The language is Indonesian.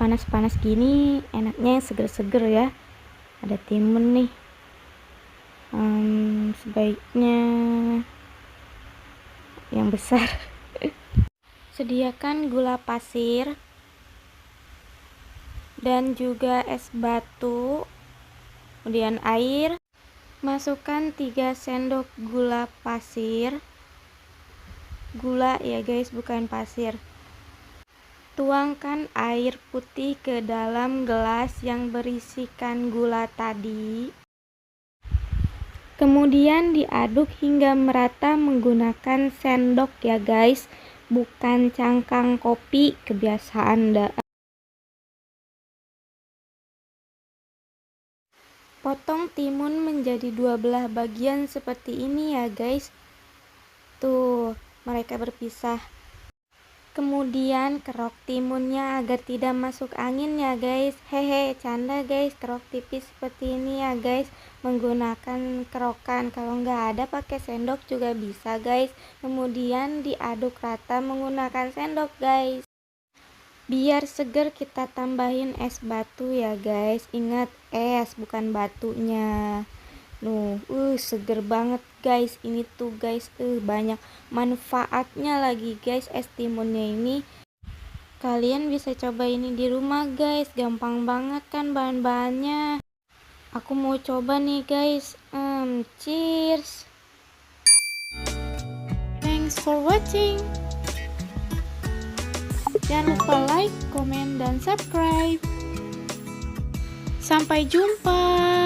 panas-panas gini enaknya yang seger-seger ya. Ada timun nih. Sebaiknya yang besar. Sediakan gula pasir dan juga es batu, kemudian air. Masukkan 3 sendok gula pasir. Gula ya guys, bukan pasir. Tuangkan air putih ke dalam gelas yang berisikan gula tadi. Kemudian diaduk hingga merata menggunakan sendok ya guys, bukan cangkang kopi kebiasaan Anda. Potong timun menjadi 2 belah bagian seperti ini ya guys. Tuh, mereka berpisah. Kemudian kerok timunnya agar tidak masuk angin ya guys. Hehe, canda guys, kerok tipis seperti ini ya guys, menggunakan kerokan. Kalau nggak ada pakai sendok juga bisa guys. Kemudian diaduk rata menggunakan sendok guys. Biar seger kita tambahin es batu ya guys. Ingat es bukan batunya. Seger banget guys ini tuh guys. Banyak manfaatnya lagi guys es timunnya ini. Kalian bisa coba ini di rumah guys, gampang banget kan bahan-bahannya. Aku mau coba nih guys. Cheers. Thanks for watching. Jangan lupa like, komen, dan subscribe. Sampai jumpa.